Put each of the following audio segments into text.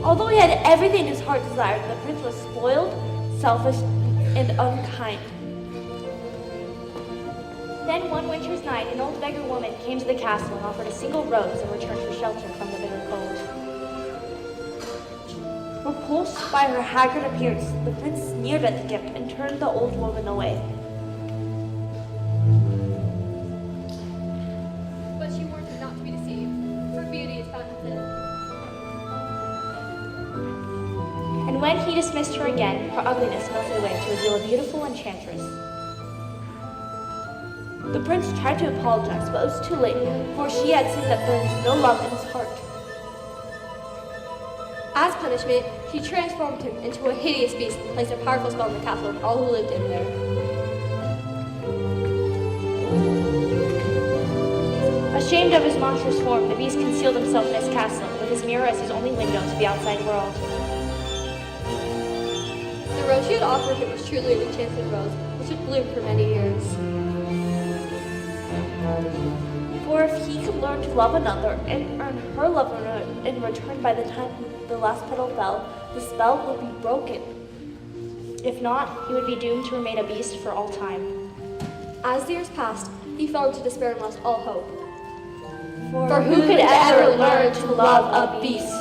Although he had everything his heart desired, the prince was spoiled, selfish, and unkind. Then one winter's night, an old beggar woman came to the castle and offered a single rose in return for shelter from the bitter cold. Repulsed by her haggard appearance, the prince sneered at the gift and turned the old woman away. But she warned him not to be deceived, for beauty is found within. And when he dismissed her again, her ugliness melted away to reveal a beautiful enchantress. The prince tried to apologize, but it was too late, for she had seen that there was no love in his heart. As punishment, she transformed him into a hideous beast and placed a powerful spell in the castle on all who lived in there. Ashamed of his monstrous form, the beast concealed himself in his castle, with his mirror as his only window to the outside world. The rose she had offered him was truly an enchanted rose, which would bloom for many years. For if he could learn to love another and earn her love in return by the time the last petal fell, the spell would be broken. If not, he would be doomed to remain a beast for all time. As the years passed, he fell into despair and lost all hope. For who could ever learn to love a beast?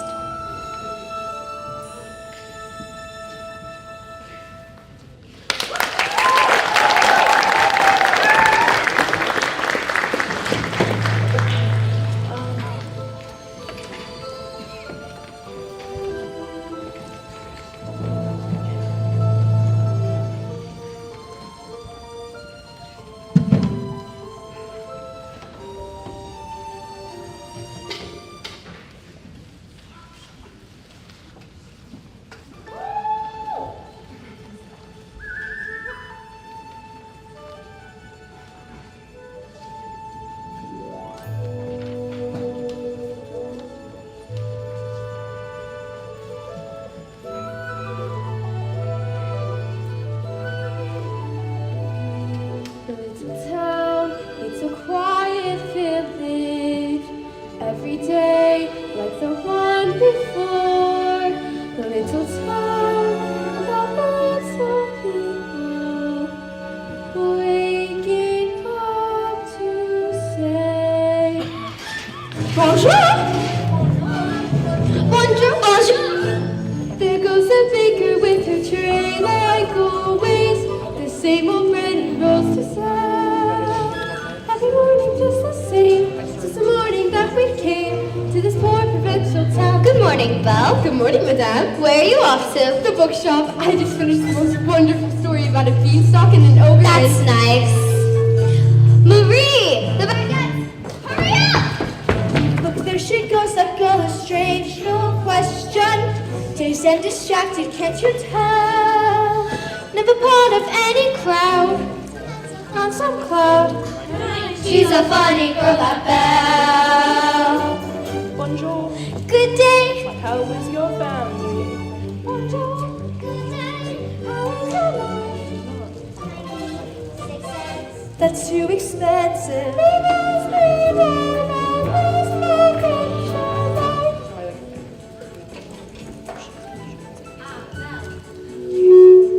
That's too expensive.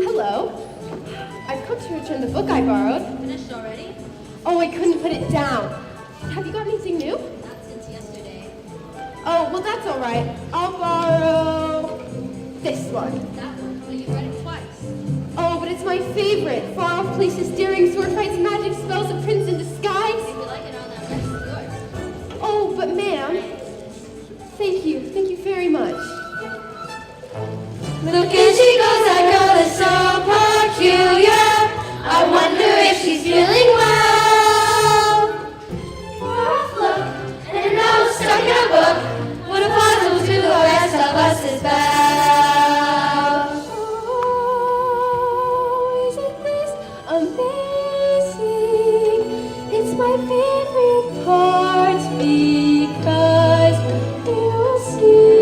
Hello. I've come to return the book I borrowed. Finished already? Oh, I couldn't put it down. Have you got anything new? Not since yesterday. Oh, well, that's all right. I'll borrow this one. That one? But you've read it twice. Oh, but it's my favorite. Far off places, daring sword fights, magic spells, a prince in disguise. If you like it all, that rest is yours. Oh, but ma'am, thank you very much. Look as she goes, that girl is so peculiar. I wonder if she's feeling well. Rough look, and her nose stuck in a book. What a puzzle to the rest of us is bell. Oh, isn't this amazing? It's my favorite part because you'll see.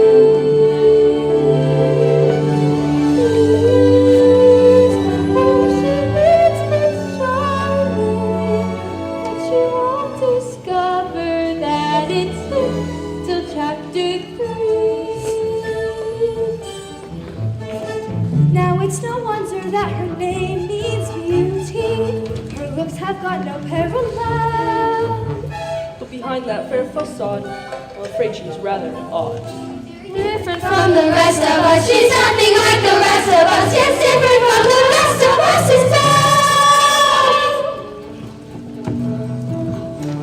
Discover that it's till chapter 3. have got no parallel. But behind that fair facade, I'm afraid she's rather odd. Different From the rest of us, she's nothing like the rest of us. Yes, different from the rest of us instead.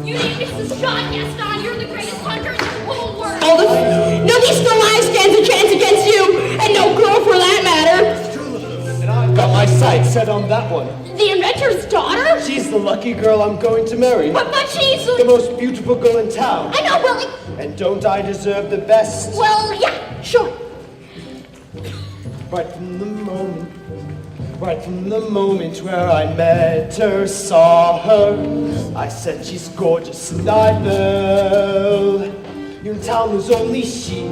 You need Mrs. John Gaston. You're the greatest hunter in the whole world. No Eastern Lion stands a chance against you, and no girl for that matter. And I've got my sights set on that one. The inventor's daughter? She's the lucky girl I'm going to marry. But she's... The most beautiful girl in town. I know, well, And don't I deserve the best? well, yeah, sure. Right from the moment where I met her, saw her, I said she's gorgeous and I know. In town there's only she,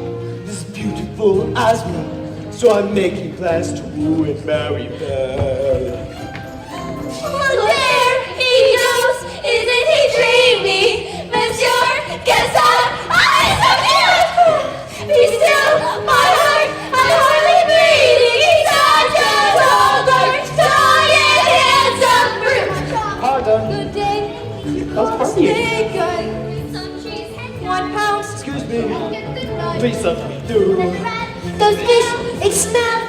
as beautiful as me. So I'm making plans to woo and marry her. Oh, there he goes, isn't he dreamy? Monsieur Gaston, eyes so beautiful. Be still, my heart, I'm hardly breathing. He's such a tall, dark, handsome brute. Pardon. Good day. How's party? Stay good. Some cheese and 1 pound. Excuse me. Please let me through. Those fish, they smell.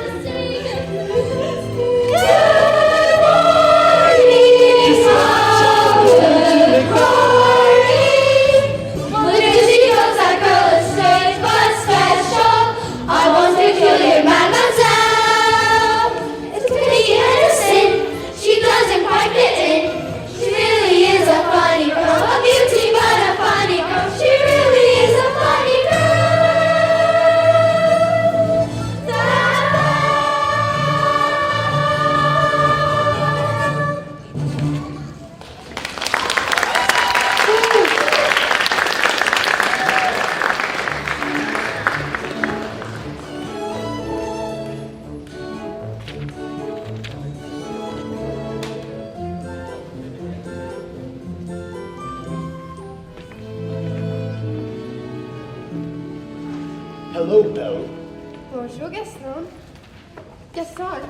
Hello, Belle. Bonjour, Gaston. Gaston,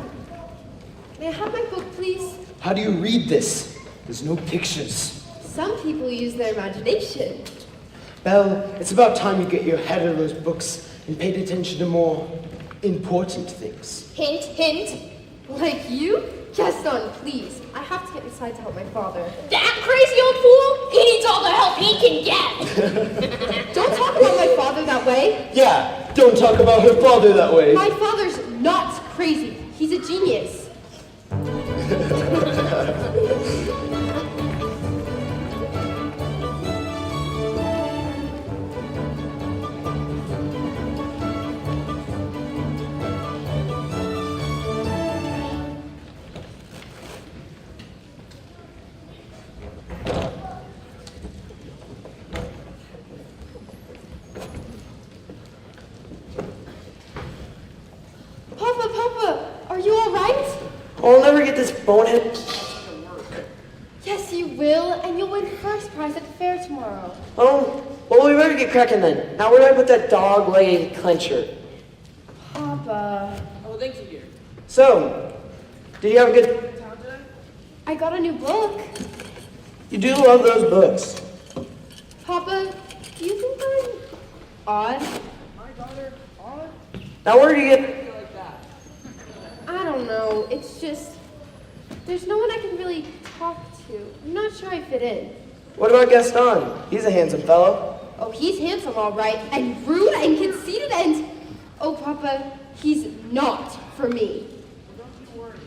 may I have my book, please? How do you read this? There's no pictures. Some people use their imagination. Belle, it's about time you get your head out of those books and paid attention to more important things. Hint, hint. Like you? Gaston, please. I have to get inside to help my father. That crazy old fool? He needs all the help he can get. Don't talk about my father that way. Yeah, don't talk about her father that way. My father's not crazy. He's a genius. Papa, are you all right? I'll never get this bonehead. Yes, you will, and you'll win first prize at the fair tomorrow. Oh, well, we better get cracking then. Now, where do I put that dog-legged clincher? Papa, Oh, thank you, dear. So, did you have a good time today? I got a new book. You do love those books. Papa, do you think I'm odd? My daughter, odd? Now, where do you get... I don't know. It's just there's no one I can really talk to. I'm not sure I fit in. What about Gaston? He's a handsome fellow. Oh, he's handsome, all right, and rude and conceited and oh, Papa, he's not for me. Don't you worry.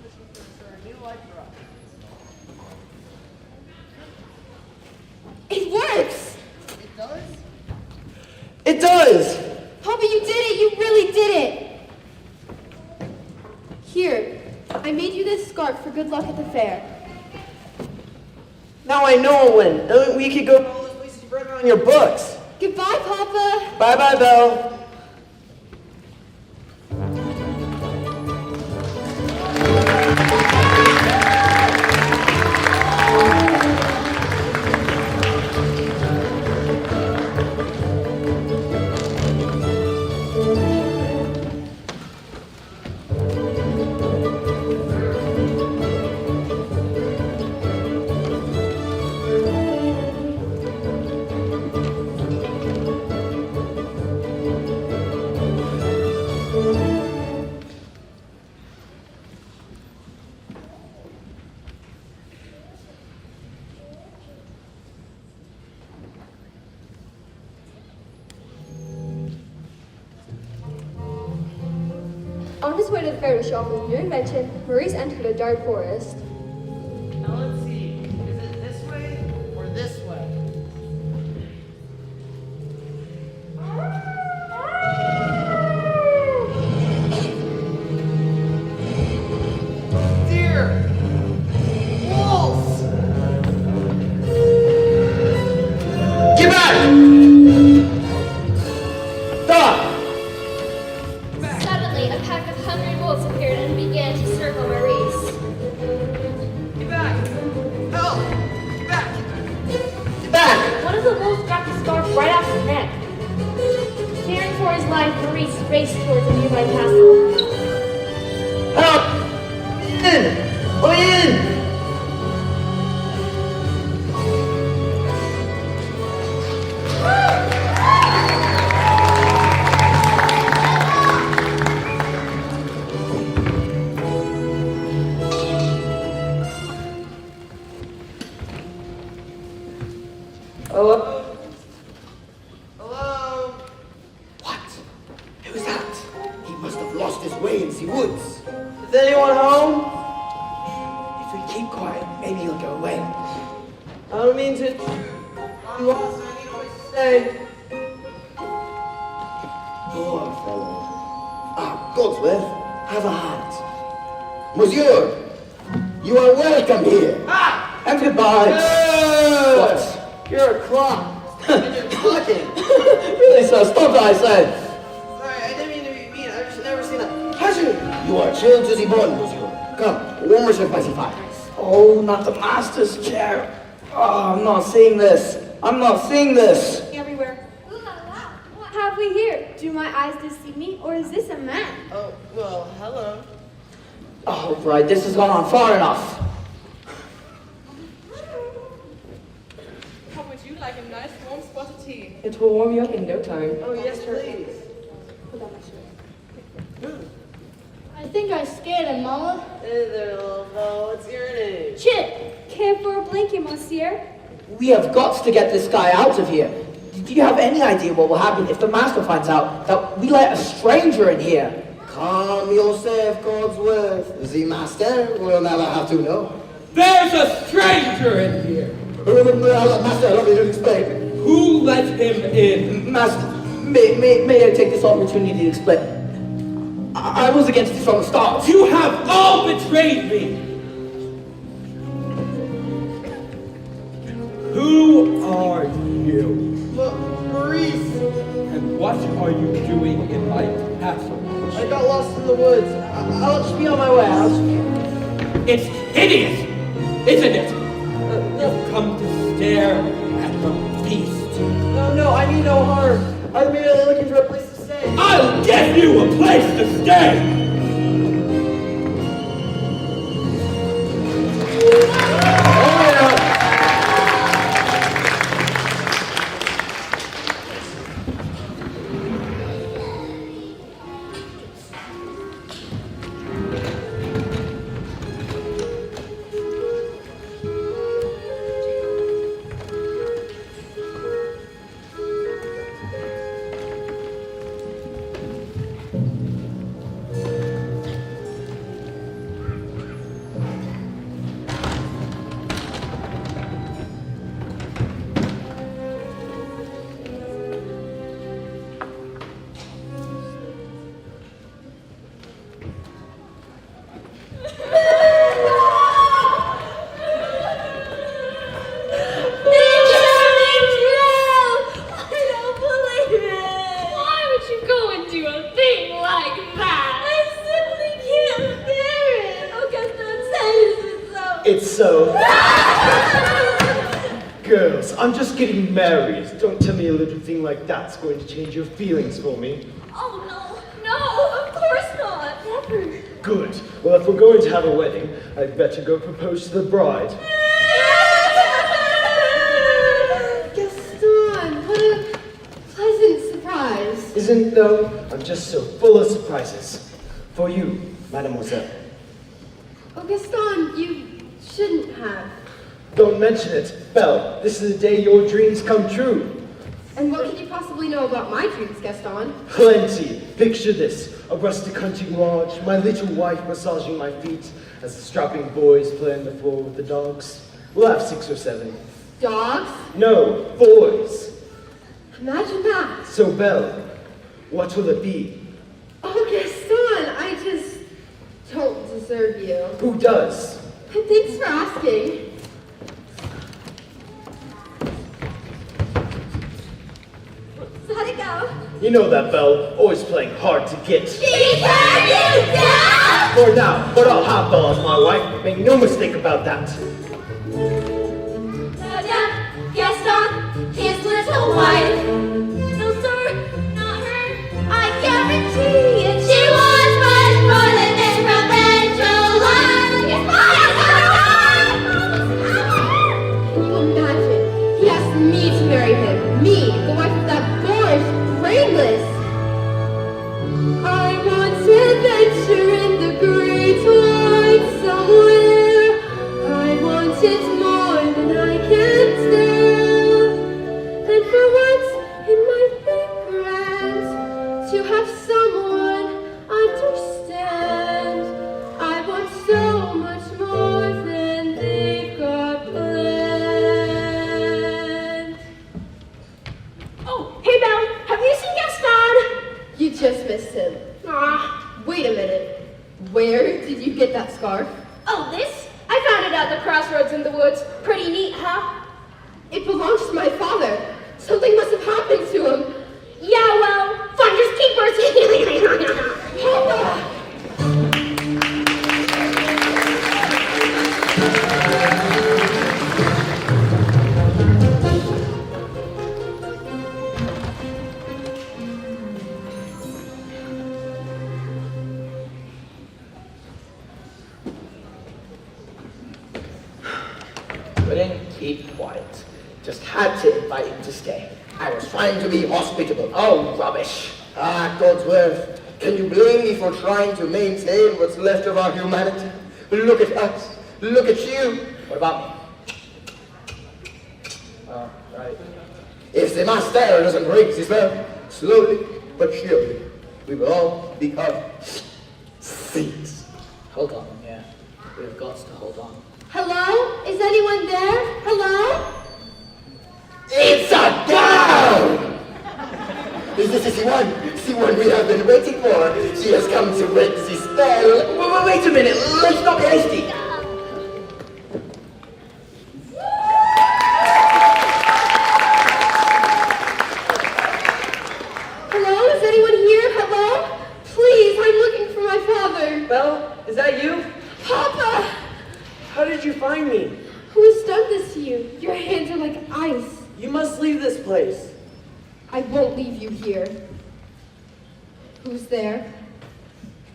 This is for a new life for us. It works. It does? It does! Papa, you did it. You really did it. Here, I made you this scarf for good luck at the fair. Now I know I'll win. Then we could go to all those places you read about in your books. Goodbye, Papa. Bye-bye, Belle. his way to the fair to show off his new invention, Maurice entered a dark forest. Now let's see. Is it this way or this way? Deer! Wolves! Get back! Stop! Suddenly, a pack of hungry wolves appeared and began to circle Maurice. Get back! Help! Get back! Get back! One of the wolves grabbed the scarf right off his neck. Fearing for his life, Maurice raced towards a nearby castle. Help! In! Let me in! Hello? Hello? What? Who's that? He must have lost his way in the woods. Is anyone home? If we keep quiet, maybe he'll go away. I don't mean to. I'm lost and I need a place to stay. Poor fellow. Ah, Godsworth, have a hand. Monsieur, you are welcome here. Ah! And goodbye. What? You're a clock. And you're talking. Really, sir? Stop that, I said. Sorry, I didn't mean to be mean. I've just never seen a. Has you? You are chilled to the bone, monsieur. Come, warm yourself by the fire. Oh, not the master's chair. Oh, I'm not seeing this. I'm not seeing this. Everywhere. What have we here? Do my eyes deceive me, or is this a man? Oh, well, hello. Oh, right. This has gone on far enough. How would you like a nice warm spot of tea? It will warm you up in no time. Oh, yes, please. I think I scared him, Mama. Hey there, little fellow. What's your name? Chip. Care for a blanket, monsieur? We have got to get this guy out of here. Do you have any idea what will happen if the master finds out that we let a stranger in here? Calm yourself, Godsworth. The master will never have to know. There's a stranger in here. Master, allow me to explain. Who let him in? Master, may I take this opportunity to explain? I was against this from the start. You have all betrayed me. Who are you? Maurice! And what are you doing in my castle? I got lost in the woods. I'll just be on my way. It's hideous, isn't it? You've come to stare at the beast. No, I mean no harm. I'm merely looking for a place to stay. I'll give you a place to stay. It's so. Girls, I'm just getting married. Don't tell me a little thing like that's going to change your feelings for me. Oh, no, of course not. Never. Good. Well, if we're going to have a wedding, I'd better go propose to the bride. Gaston, what a pleasant surprise. Isn't though? I'm just so full of surprises. For you, mademoiselle. Oh, Gaston, you shouldn't have. Don't mention it. Belle, this is the day your dreams come true. And what can you possibly know about my dreams, Gaston? Plenty. Picture this. A rustic hunting lodge, my little wife massaging my feet as the strapping boys play on the floor with the dogs. We'll have 6 or 7. Dogs? No, boys. Imagine that. So, Belle, what will it be? Oh, Gaston, I just don't deserve you. Who does? Thanks for asking. So how'd it go? You know that, Belle, always playing hard to get. She turned you down! For now, but I'll have Belle as my wife. Make no mistake about that. Gaston, his little wife. No, sir, not her. I guarantee it. She was much more than this provincial life. Can you imagine? He asked me to marry him. Me, the wife of that boorish, brainless. I want to venture in the great wide somewhere. I want it more than I can stand. And for once in my regrets, to have someone understand. I want so much more than they've got planned. Oh, hey Belle, have you seen Gaston? You just missed him. Wait a minute. Where did you get that scarf? Oh, this? I found it at the crossroads in the woods. Pretty neat, huh? It belongs to my father. Something must have happened to him. Yeah, well, finders keepers. Papa! Couldn't keep quiet. Just had to invite him to stay. I was trying to be hospitable. Oh, rubbish. Ah, Codsworth, can you blame me for trying to maintain what's left of our humanity? Look at us. Look at you. What about me? Oh, right. If the master doesn't break this bell, slowly but surely, we will all become saints. Hold on, yeah. We've got to hold on. Hello? Is anyone there? Hello? It's a girl! Is this the C1? C1 we have been waiting for. She has come to break the spell. Wait a minute, let's not be hasty. Hello? Is anyone here? Hello? Please, I'm looking for my father. Belle, is that you? Papa! How did you find me? Who has done this to you? Your hands are like ice. You must leave this place. I won't leave you here. Who's there?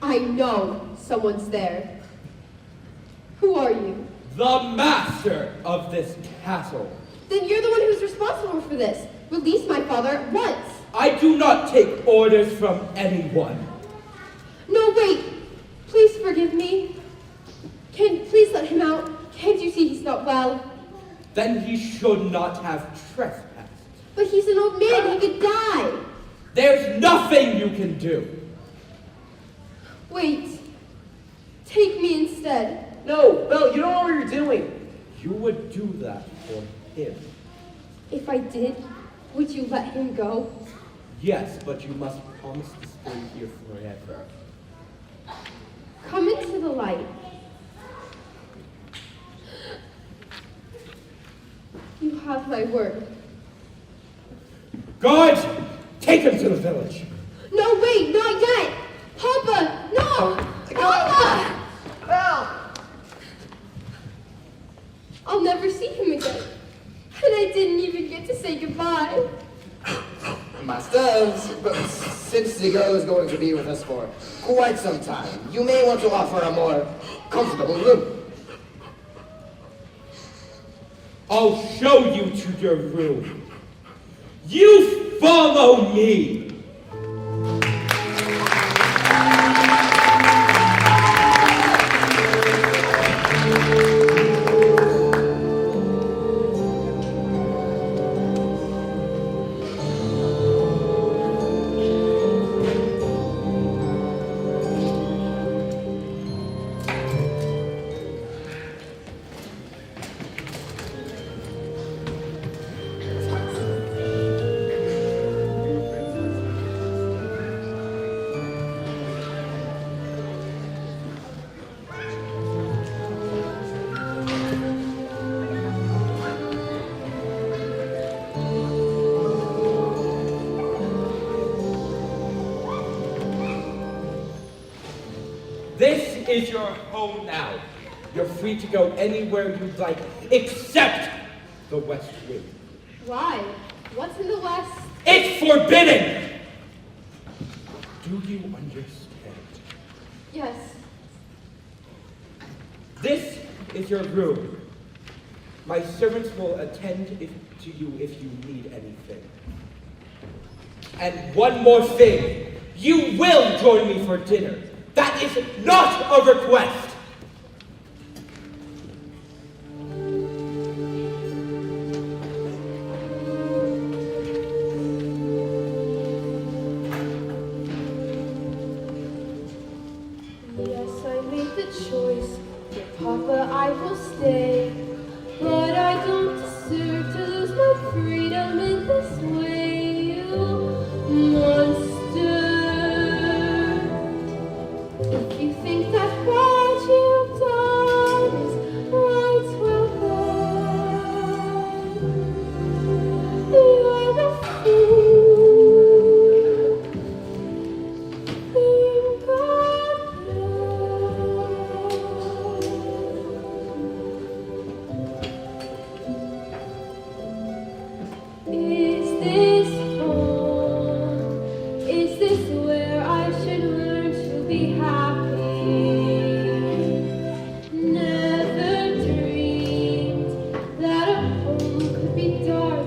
I know someone's there. Who are you? The master of this castle. Then you're the one who's responsible for this. Release my father at once. I do not take orders from anyone. No, wait. Please forgive me. Please let him out. Can't you see he's not well? Then he should not have trespassed. But he's an old man. He could die. There's nothing you can do. Wait. Take me instead. No, Belle, you don't know what you're doing. You would do that for him. If I did, would you let him go? Yes, but you must promise to stay here forever. Come into the light. You have my word. Guards, take him to the village. No, wait, not yet. Papa, no. Papa! Belle! I'll never see him again. And I didn't even get to say goodbye. Master, but since the girl is going to be with us for quite some time, you may want to offer a more comfortable room. I'll show you to your room. You follow me. is your home now. You're free to go anywhere you'd like, except the West Wing. Why? What's in the West? It's forbidden! Do you understand? Yes. This is your room. My servants will attend to you if you need anything. And one more thing. You will join me for dinner. That is not a request. Yes, I made the choice. Dear Papa, I will stay. But I don't deserve to lose my freedom in this way, you monster. If you think that what you've done is right, well then, you're a fool. Think of Is this home? Is this where I should learn to be happy? Never dreamed that a home could be dark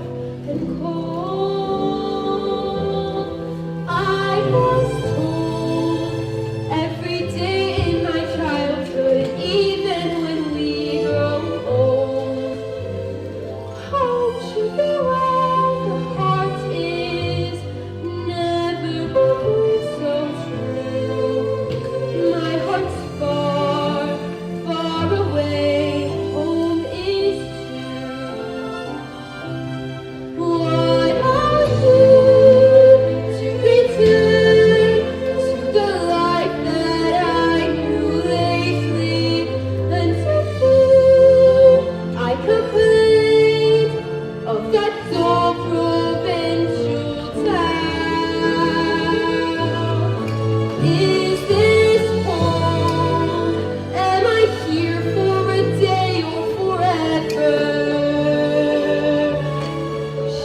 and cold. I was told every day in my childhood, even when we grow old, home should be where the heart is. Never been so true. My heart's far, far away. Home is true. What are you to return to the life that I knew lately? And to whom I complained of that dull provincial town. Is this home? Am I here for a day or forever?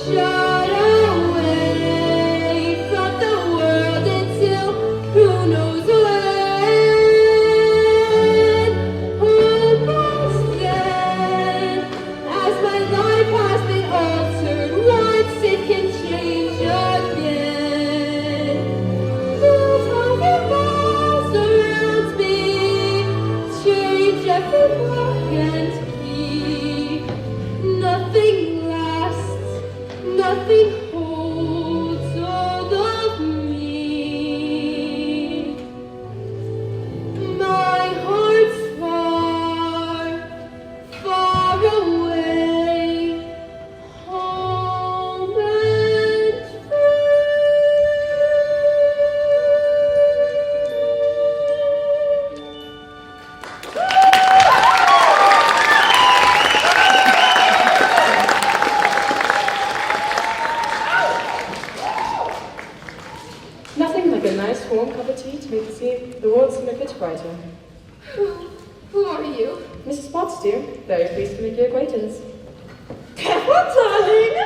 Shut away from the world until who knows when. Home must then, as my life has been altered once, it can change again. The tiny walls around me change every lock and key. Nothing lasts, nothing holds all of me. My heart's far, far away, home and Nothing like a nice warm cup of tea to make the world seem a bit brighter. Who are you? Mrs. Potts, dear, very pleased to make your acquaintance. Careful, darling!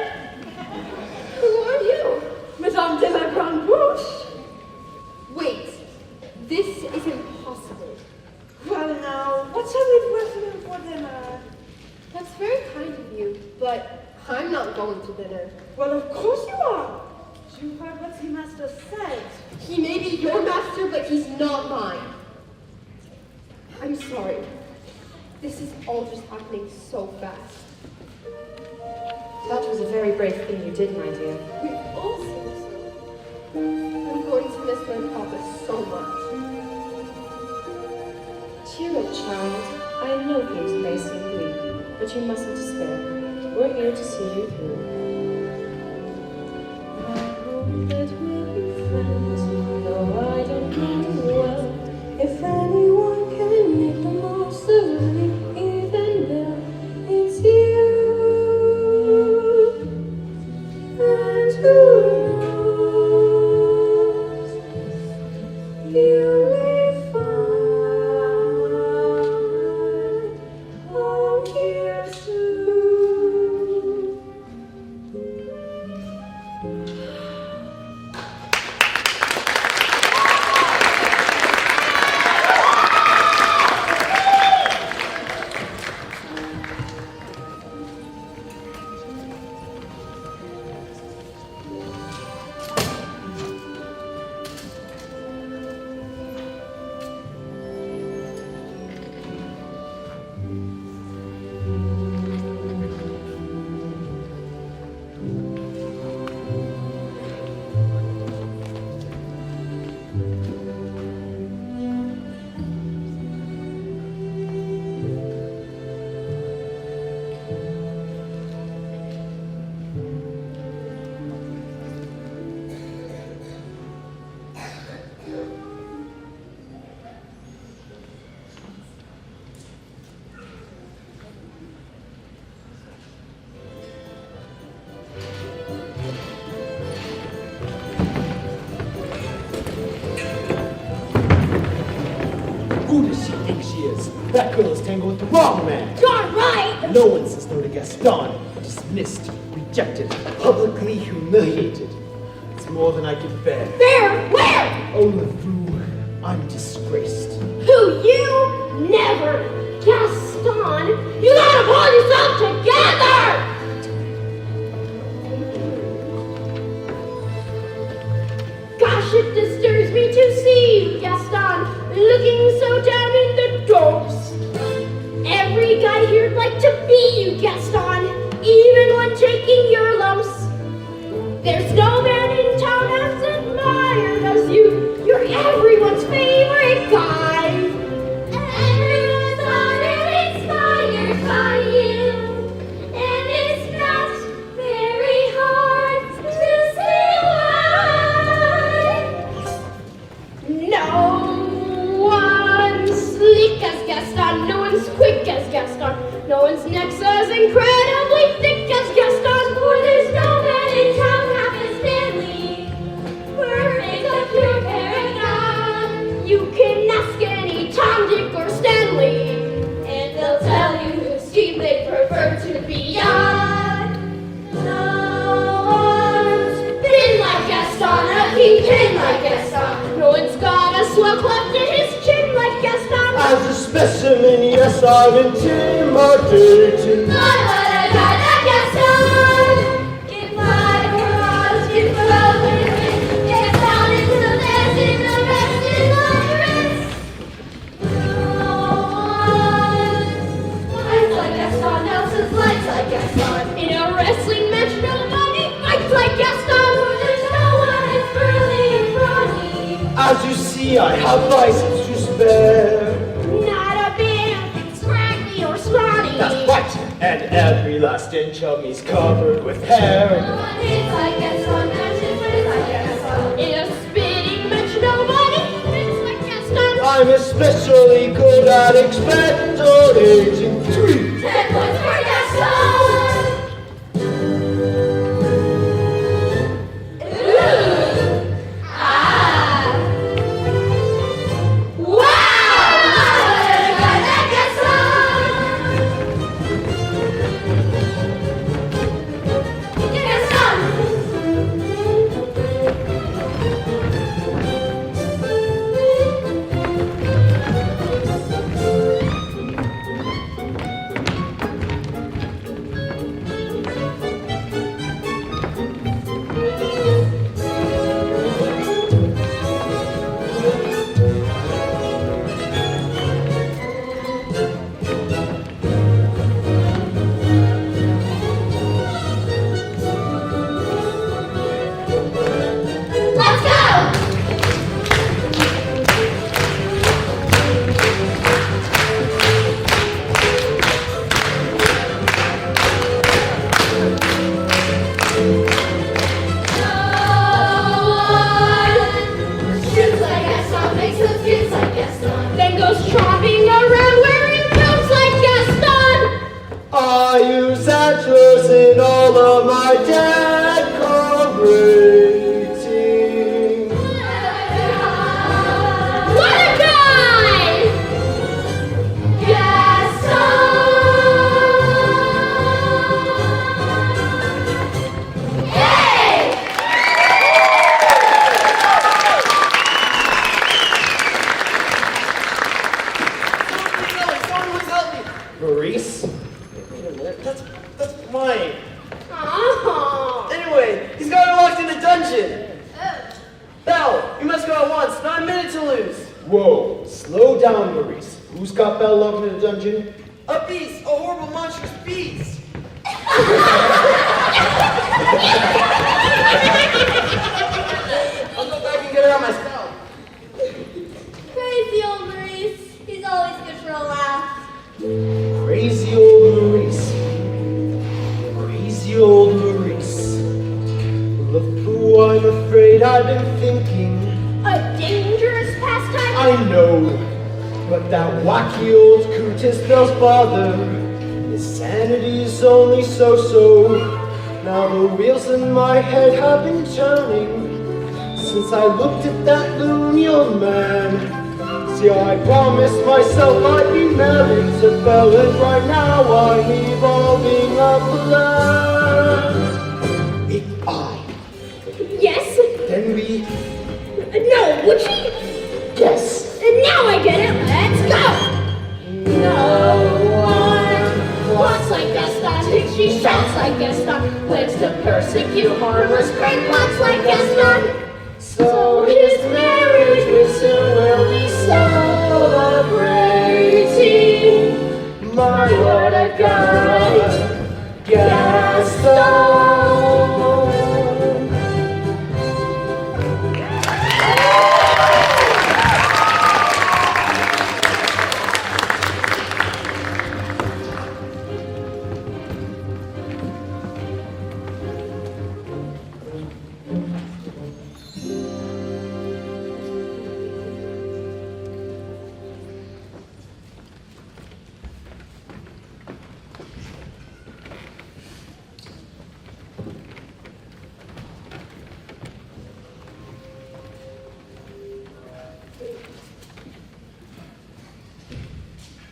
Who are you? Madame de la Grande Bouche! Wait, this is impossible. Well now, what shall we do for dinner? That's very kind of you, but I'm not going to dinner. Well, of course you are. You heard what the master said. He may be your master, but he's not mine. I'm sorry. This is all just happening so fast. That was a very brave thing you did, my dear. We all seem so. I'm going to miss my papa so much. Cheer up, child. I know things may seem bleak, but you mustn't despair. We're here to see you through. I hope that we'll be friends, though I don't know well if anyone can make the most of me, even though it's you. And who knows, you may find Who does she think she is? That girl is tangled with the wrong man. You're right! No one says no to Gaston. Dismissed, rejected, publicly humiliated. It's more than I can bear. There! Where? Oh, LeFou, I'm disgraced. Who, you? Never! Gaston, you gotta pull yourself together! Gosh, it disturbs me to see you, Gaston, looking so down in the dumps. Every guy here'd like to be you, Gaston, even when taking your lumps. There's no man in town as admired as you. You're everyone's favorite guy. Everyone's already inspired by you, and it's not very hard to say why. No one's sleek as Gaston, no one's quick as Gaston, no one's neck's as incredibly thick as Gaston, For there's no man in town half as manly, perfect a pure paragon. you can ask any Tom, Dick, or Stanley, And they'll tell you whose team they prefer to be on. No one's thin like Gaston, a kingpin like Gaston, no one's got a swell cleft in his chin like Gaston. As a specimen, yes, I'm intimidating. But what a guy that Gaston! Give 5 for odds, give 12 for the win. Get down into the last, in the rest, in the rest. No one fights like Gaston, Nelson's lights like Gaston. In a wrestling match, nobody fights like Gaston. For there's no one as burly and brawny. As you see, I have license to spare. Not a bit scraggly or scrawny. That's right, and every last inch of me's covered with hair. No one hits like Gaston, matches with like Gaston. In a spitting match, nobody fits like Gaston. I'm especially good at expectorating 3. 10 points for Gaston! Ooh! Ah! Wow! What a guy that Gaston! Gaston! Let's go! Shoots like Gaston, makes those kids like Gaston. Then goes tromping around wearing belts like Gaston. I use atlas in all of my decorating. What a guy! Gaston! Hey! Someone please help me! Maurice? Wait a minute, that's mine. Oh. Anyway, he's got her locked in a dungeon. Belle, you must go at once. Not a minute to lose. Whoa, slow down, Maurice. Who's got Belle locked in a dungeon? A beast, a horrible, monstrous beast. I'll go back and get her on my spell. Crazy old Maurice. He's always good for a laugh. Crazy old Maurice. Crazy old Maurice. LeFou, I'm afraid I've been thinking. A dangerous pastime. I know, but that wacky old coot is Belle's father. His sanity's only so-so. Now the wheels in my head have been turning since I looked at that loony old man. See, I promised myself I'd be married to Belle, and right now I'm evolving a plan. If I, Yes? then we, No, would she? yes. And now I get it. Let's go. No one walks like Gaston. She shouts like Gaston. Lives to persecute, harbors great plots like Gaston. So his marriage we soon will be celebrating. My Lord of God, Gaston.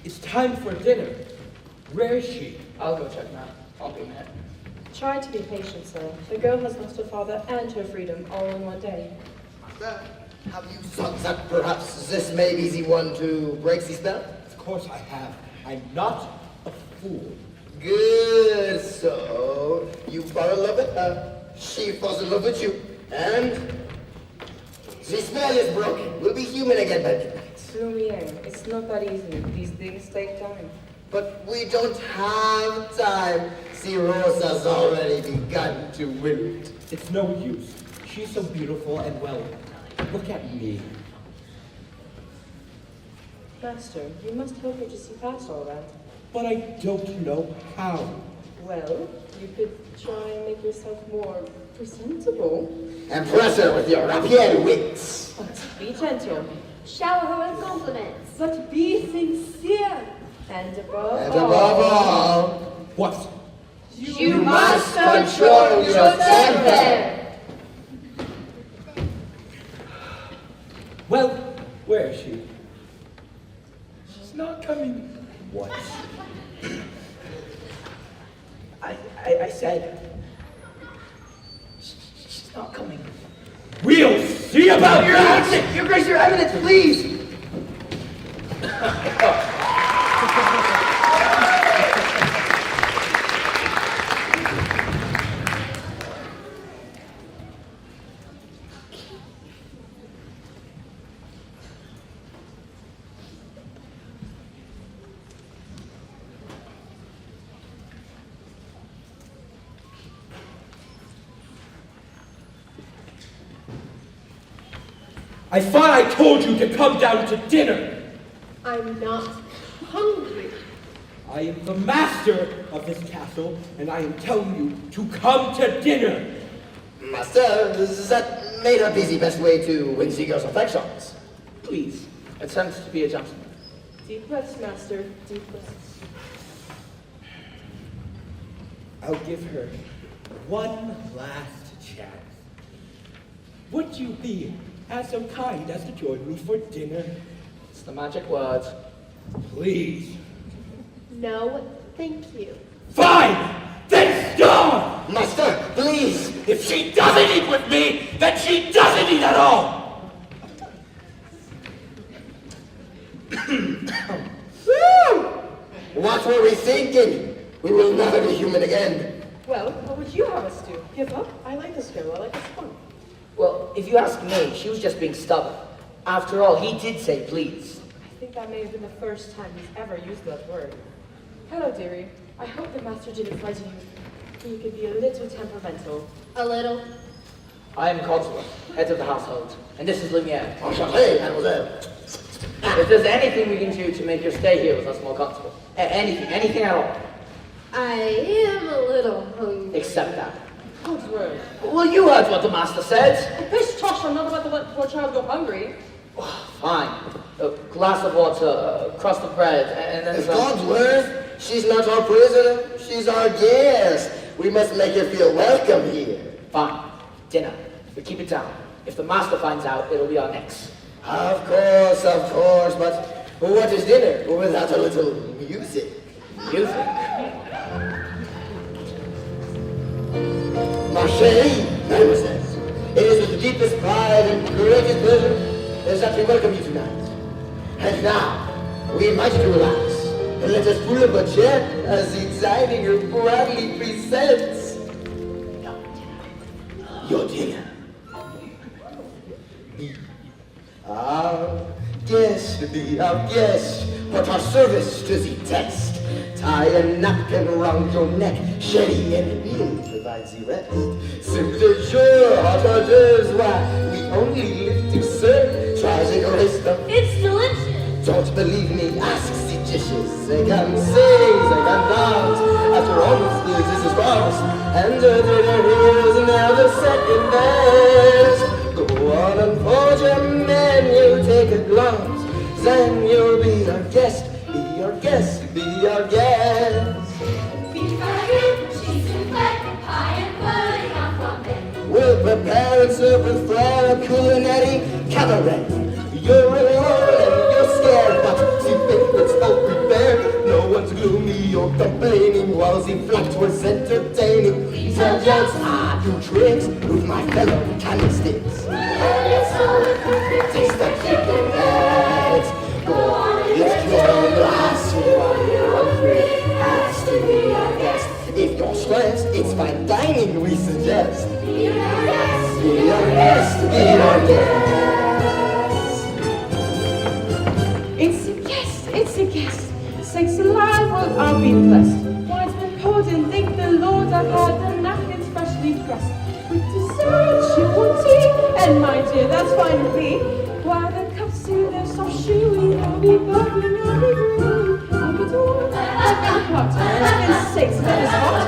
It's time for dinner. Where is she? I'll go check now. I'll be mad. Try to be patient, sir. The girl has lost her father and her freedom all in one day. Master, have you thought that perhaps this may be the one to break the spell? Of course I have. I'm not a fool. Good, so you fall in love with her, she falls in love with you, and the spell is broken. We'll be human again by midnight. Lumiere, it's not that easy. These things take time. But we don't have time. See, Rosa's already begun to wilt. It's no use. She's so beautiful and well. Look at me. Master, you must help her to see past all that. But I don't know how. Well, you could try and make yourself more presentable. Impress her with your rapier wits. But be gentle. Shower her with compliments. But be sincere. And above And above all, What? You must control your temper. Well, where is she? She's not coming. What? I said, she's not coming. We'll see about Your that! Eminence, Your Grace, Your Eminence, please! I thought I told you to come down to dinner. I'm not hungry. I am the master of this castle, and I am telling you to come to dinner. Master, that may not be the best way to win the girl's affections. Please, attempt to be a gentleman. deep breaths, Master. Deep breaths. I'll give her one last chance. Would you be as so kind as to join me for dinner? It's the magic words. Please. No, thank you. Fine! Then starve! Master, please! If she doesn't eat with me, then she doesn't eat at all! What were we thinking? We will never be human again. Well, what would you have us do? Give up? I like this girl. I like this fun. Well, if you ask me, she was just being stubborn. After all, he did say please. I think that may have been the first time he's ever used that word. Hello, dearie. I hope the master didn't frighten you. You could be a little temperamental. A little. I am Codsworth, head of the household, and this is Lumiere. Enchanté, mademoiselle. If there's anything we can do to make your stay here with us more comfortable, anything at all, I am a little hungry. except that. Codsworth. Well, you heard what the master said. Pish tosh, I'm not about to let poor child go hungry. Fine. A glass of water, a crust of bread, and then If some... Codsworth, she's not our prisoner, she's our guest. We must make her feel welcome here. Fine. Dinner. We keep it down. If the master finds out, it'll be our necks. Of course, but what is dinner without a little music? Music? Ma chérie, mademoiselle, it is with the deepest pride and greatest pleasure that we welcome you tonight. And now, we invite you to relax, and let us pull up a chair as the dining room proudly presents your dinner. Be our guest, put our service to the test. Tie a napkin around your neck, Sherry and Bean provides the rest. Soup de jour, hot hors d'oeuvres, why, we only live to serve. Try the grace of It's delicious. Don't believe me, ask the dishes. They can sing, they can dance. After all, this is France. And the dinner is now the second best. Go on and forge your menu, take a glance. Then you'll be our guest, be our guest, be our guest. Beef burger, cheese and fat, pie and pudding on fondant. We'll prepare and serve with flair a culinary cabaret. You're alone and you're scared, but the banquet's all prepared. No one's gloomy or complaining, while the flat was entertaining. These are just I do tricks with my fellow candlesticks. And it's all the perfect Taste the chicken legs. Go on, lift your glass. While you're hungry, has to be our guest. If you're stressed, it's fine dining we suggest. Be our guest, Be our guest, be our guest. It's a guest. Sakes alive, well, I'll be blessed. Wine's been poured and thank the Lord I've had the napkins freshly pressed. With dessert, you want tea, and my dear, that's fine with me. While the cups do their soft shoeing, I'll be bubbling, I'll be brewing. I'll be doing I've got hot, and sakes, that is hot.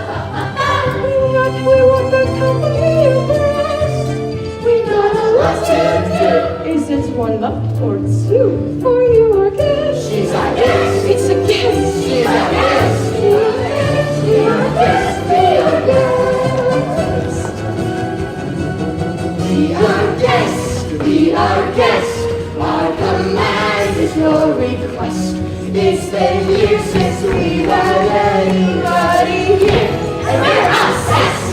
We want the company of the rest. We know what's to do. Is it one love or two? For you are guest. She's our guest. It's a guest. She's our guest. Be our guest. Be our guest. Be our guest. Be our guest. Be our guest. Our command is your request. It's been years since we had anybody here, and we're obsessed.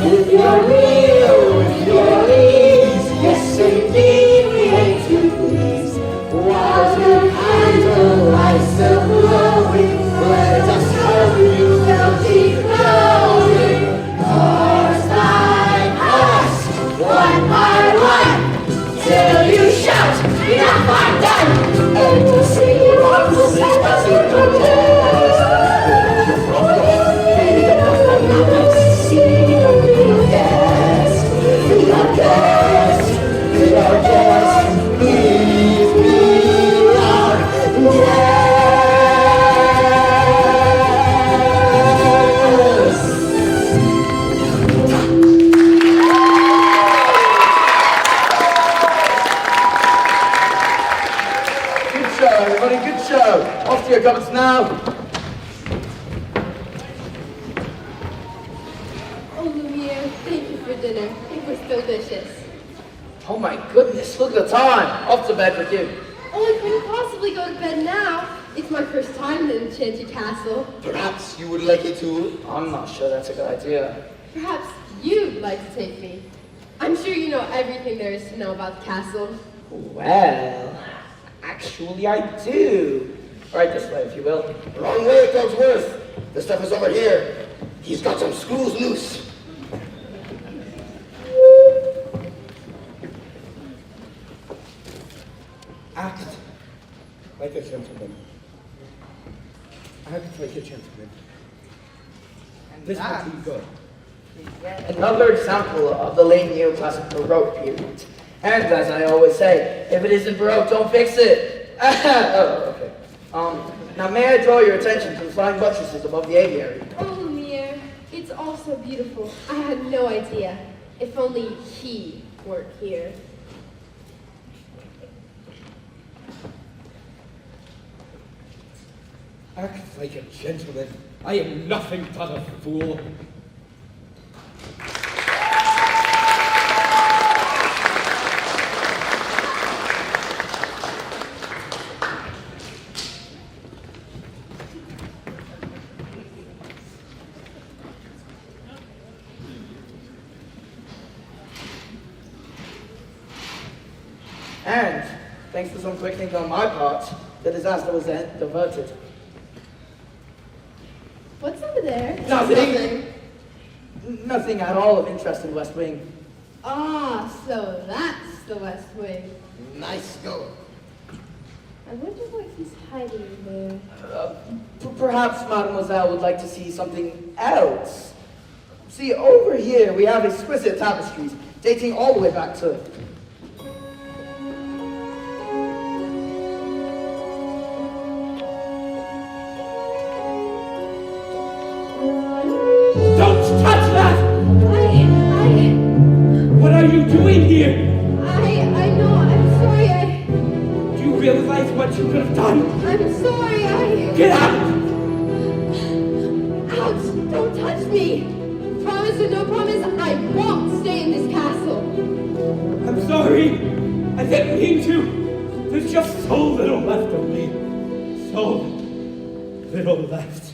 If you're real, if you're easy, yes indeed, we hate to please. While the candle lights still glowing, let us help you feel deep glowing. Course by course, one by one, till you shout, enough, I'm done. And we'll see you on the second contest. See your real guest. Be our guest. Be our guest. Please be our guest. Good show, everybody, good show. Off to your cupboards now. Oh, Lumiere, thank you for dinner. It was delicious. Oh my goodness, look at the time. Off to bed with you. Oh, I couldn't possibly go to bed now. It's my first time in Enchanted Castle. Perhaps you would like a tour? I'm not sure that's a good idea. Perhaps you'd like to take me. I'm sure you know everything there is to know about the castle. Well, actually I do. Right this way, if you will. Wrong way, Cogsworth. The stuff is over here. He's got some screws loose. Act like a gentleman. Act like a gentleman. And this will be good. Another example of the late neoclassic Baroque period. And as I always say, if it isn't Baroque, don't fix it. Oh, okay. Now may I draw your attention to the flying buttresses above the aviary? Oh, Lumiere, it's all so beautiful. I had no idea. If only he weren't here. Act like a gentleman. I am nothing but a fool. And, thanks to some quick thinking on my part, the disaster was then diverted. What's over there? Nothing. Nothing at all of interest in West Wing. Ah, so that's the West Wing. Nice going. I wonder what he's hiding there. Perhaps Mademoiselle would like to see something else. See, over here we have exquisite tapestries dating all the way back to... Don't touch that! What are you doing here? I know, I'm sorry, Do you realize what you could have done? I'm sorry, Get out! Ouch, don't touch me! Promise or no promise, I won't stay in this castle. I'm sorry. I didn't mean to. There's just so little left of me. So little left.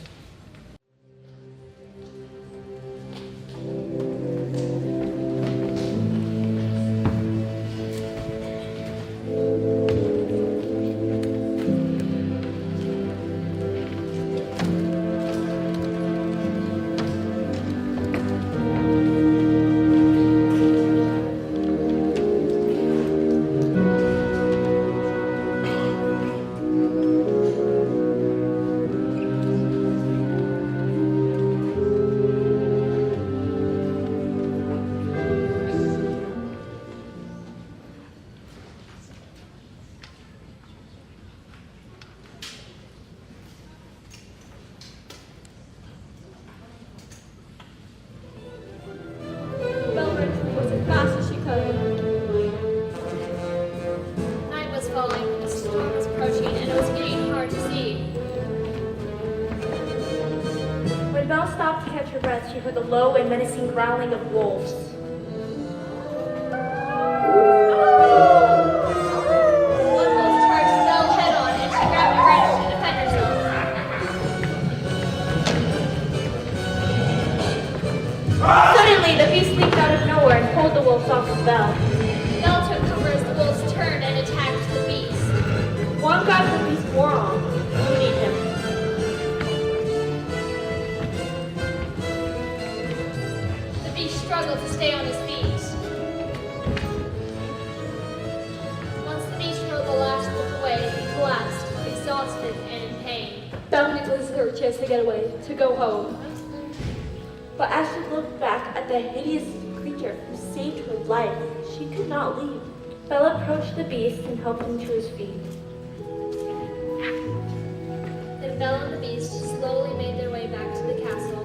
Belle ran towards as fast as she could. Night was falling, the storm was approaching, and it was getting hard to see. When Belle stopped to catch her breath, she heard the low and menacing growling of wolves. One wolf charged Belle head on, and she grabbed a branch to defend herself. Suddenly, the beast leaped out of nowhere and pulled the wolves off of Belle. Belle took cover as the wolves turned and attacked the beast. One got the beast's forearm, wounding him. The beast struggled to stay on his feet. Once the beast hurled the last wolf away, he collapsed, exhausted and in pain. Belle Nicholas her chance to get away, to go home. But as she looked back at the hideous creature who saved her life, she could not leave. Belle approached the beast and helped him to his feet. Then Belle and the beast slowly made their way back to the castle.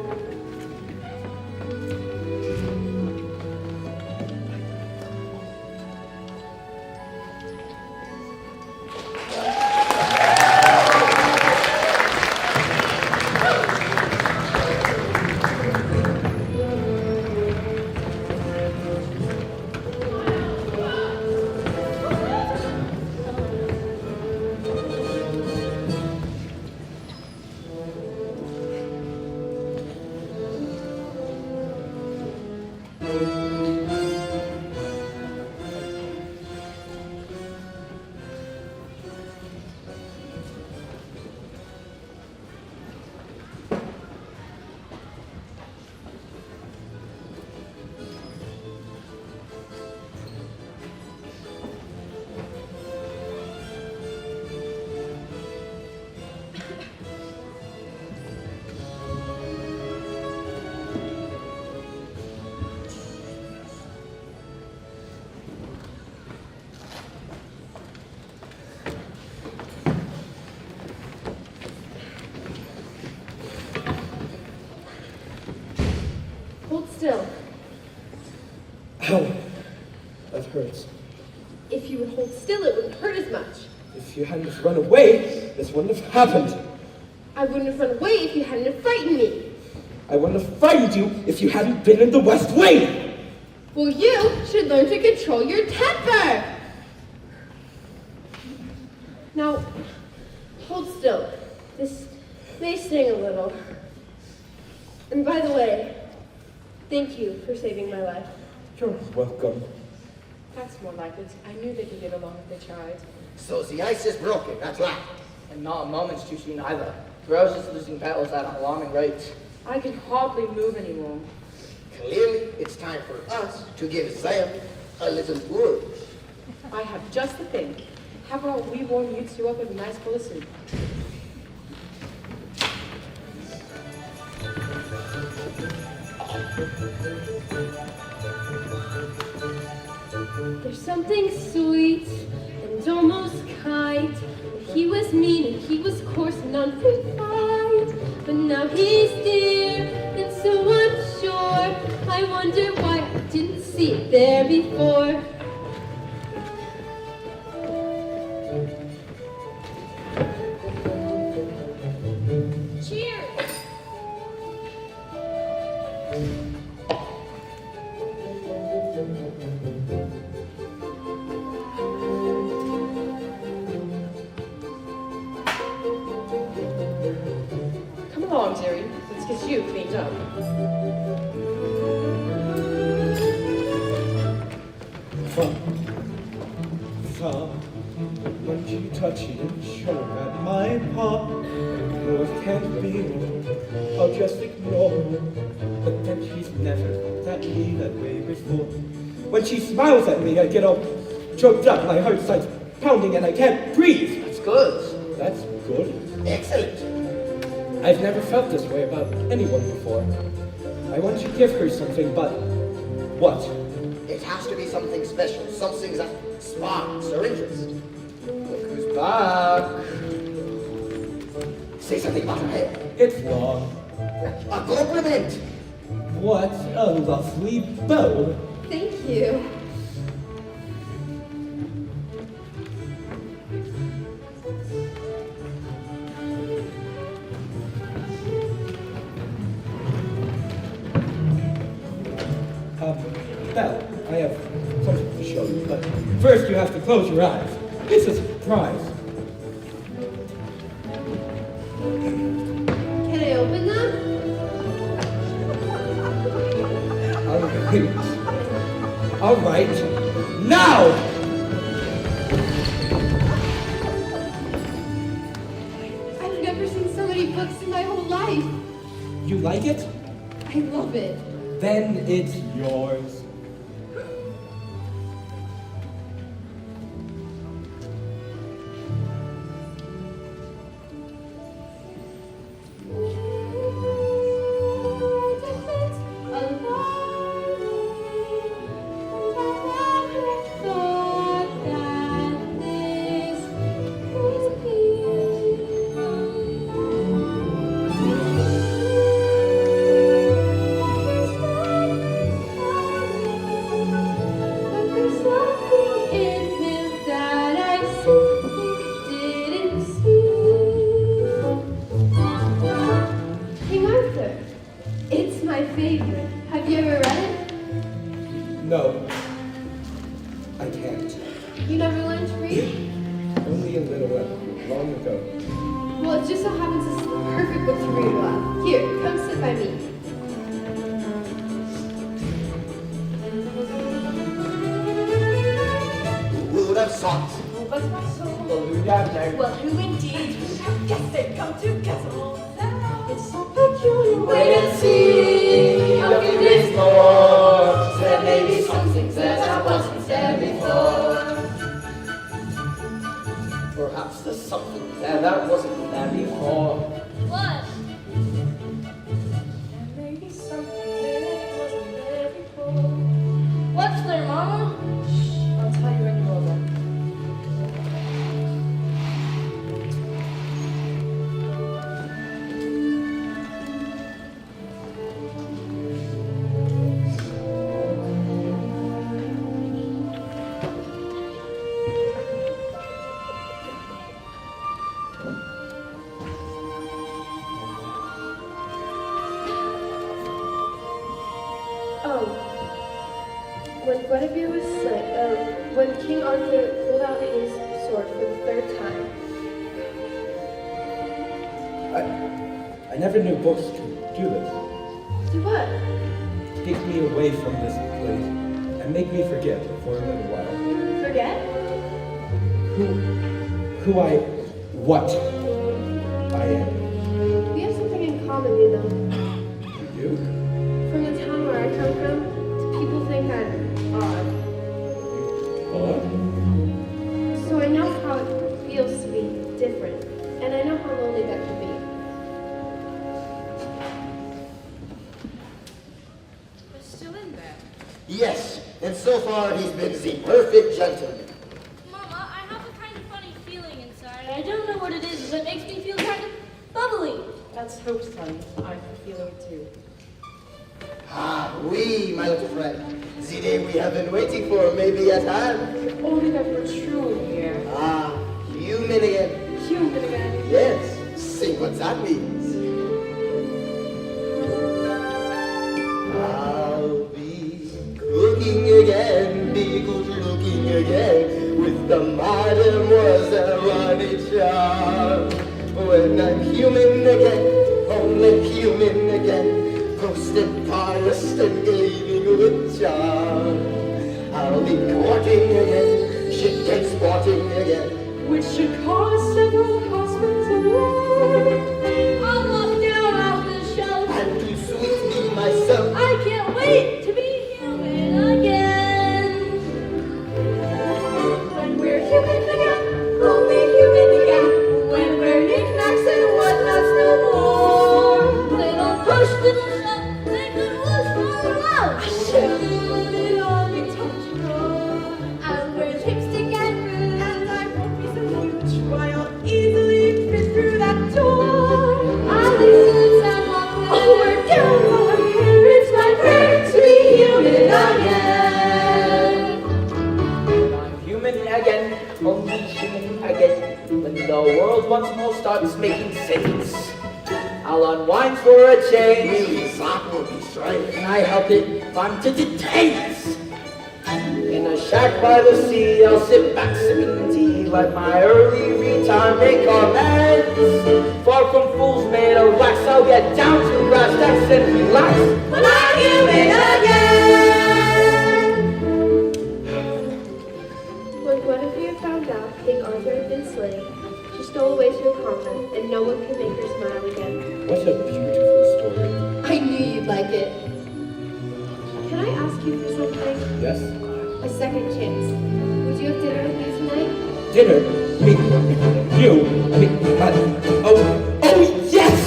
Hold still. Ow. That hurts. If you would hold still, it wouldn't hurt as much. If you hadn't have run away, this wouldn't have happened. I wouldn't have run away if you hadn't have frightened me. I wouldn't have frightened you if you hadn't been in the West Wing. Well, you should learn to control your temper. Now, hold still. This may sting a little. And by the way, thank you for saving my life. You're welcome. That's more like it. I knew they could get along if they tried. So the ice is broken at last. And not a moment's too soon either. Rose is losing battles at an alarming rate. I can hardly move anymore. Clearly, it's time for us to give them a little wood. I have just the thing. How about we warm you two up with a nice bowl of soup? There's something sweet and almost kind. He was mean and he was coarse and unrefined. But now he's dear and so unsure. I wonder why I didn't see it there before. Cheers! Come along, Jerry. Let's get you cleaned up. When you touch it and show at my palm, yours can't be wrong. I'll just ignore her. But then she's never looked at me that way before. When she smiles at me, I get all choked up. My heart starts pounding and I can't breathe. That's good. That's good. Excellent. I've never felt this way about anyone before. I want to give her something, but what? It has to be something special, something that sparks her interest. Look who's back. Say something about her hair. It's long. A compliment. What a lovely bow. Thank you. Belle, I have something to show you, but first you have to close your eyes. It's a surprise. Can I open them? All right. Now! I've never seen so many books in my whole life. You like it? I love it. Then it's yours. King Arthur. It's my favorite. Have you ever read it? No. I can't. You never learned to read? Only a little long ago. Well, it just so happens it's the perfect book to read while. Here, come sit by me. Who would have thought? Bless my soul. Well, who got there? Well, who indeed? Yes, they come together. It's so peculiar. Wait and see. Look at this more. There may be something that wasn't there before. Perhaps there's something there that wasn't there before. What? Maybe something that wasn't there before. What's there, Mama? I'll tell you when you're older. When Guinevere was slain, when King Arthur pulled out his sword for the third time. I never knew books could do this. Do what? Take me away from this place and and make me forget for a little while Forget? what I am. We have something in common, you know. You? From the town where I come from, people think I'm odd. Odd? So I know how it feels to be different, and I know how lonely that can be. We're still in there. Yes, and so far he's been the perfect gentleman. Mama, I have a kind of funny feeling inside. I don't know what it is, but it makes me feel kind of bubbly. That's hope, son. I feel it too. Ah, oui, my little friend. The day we have been waiting for may be at hand. Only that we're truly here. Ah, human again. Human again. Yes, sing what that means. I'll be cooking again, be good looking again, with the Mademoiselle Ronnie-Charm. When I'm human again, only human again, posted, polished, and gleaming with charm. I'll be courting again, shit and sporting again. Which should cause several husbands of love. I'll walk down off the shelf. And to sweet me myself, I can't wait to be human again. When we're human again, only human again. When we're knickknacks and whatnots no more. Little push, little shove, they could wish for love. It'll all be touch and go. And we're lipstick and rouge. And I won't be so huge. Why I'll easily fit through that door. I'll be suits and walk with Oh, we're down on our hair. It's my prayer to be human again. I'm human again, only human again. When the world once more starts making sense, I'll unwind for a change. really, that will be strange. Can I help it if I'm to detain? In a shack by the sea, I'll sit back sipping tea, let my early retirement commence. Far from fools made of wax, I'll get down to brass tacks and relax. When I'm human again. When Guinevere found out King Arthur had been slain, she stole away to a convent, and no one could make her smile again. What a beautiful story. I knew you'd like it. Can I ask you for something? Yes? A second chance. Would you have dinner with me tonight? Dinner? Me? You? Oh, yes!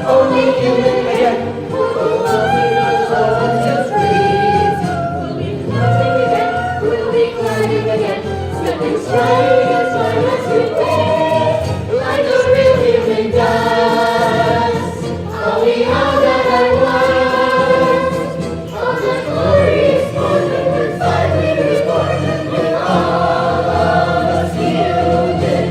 Only human again. We'll be crying again. Spending Fridays on a sweet day, like a real human does. Oh, we all that I want. On the glorious morning when finally we're born, and we're all of us human again.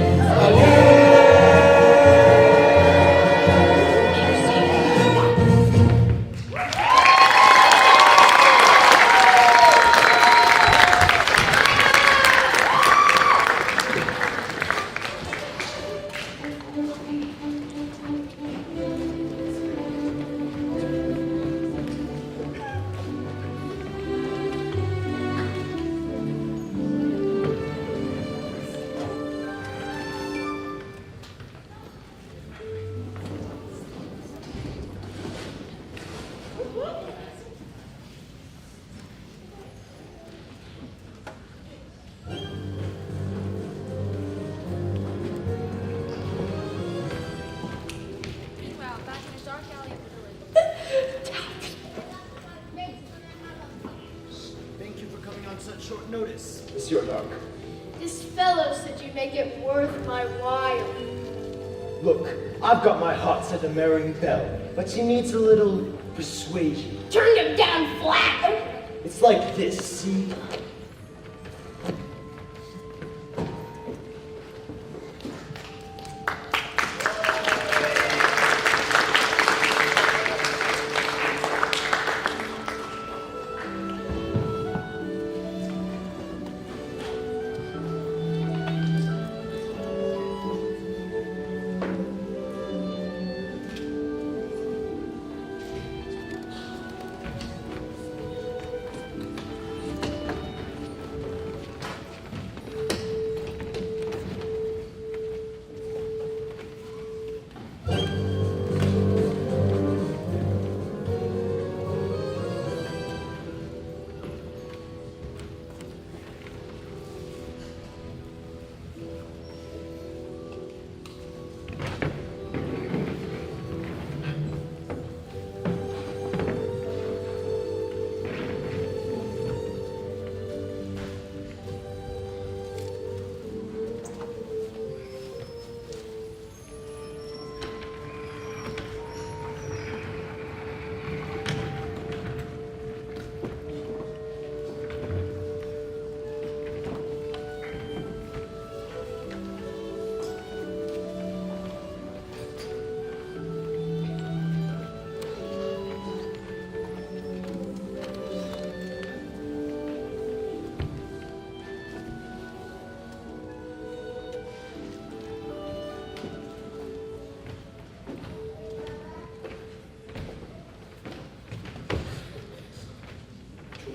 Meanwhile, back in a dark alley of the village. Thank you for coming on such short notice, Monsieur Dark. This fellow said you'd make it worth my while. Look, I've got my heart set on marrying Belle, but she needs a little persuasion. Turn him down flat. It's like this, see?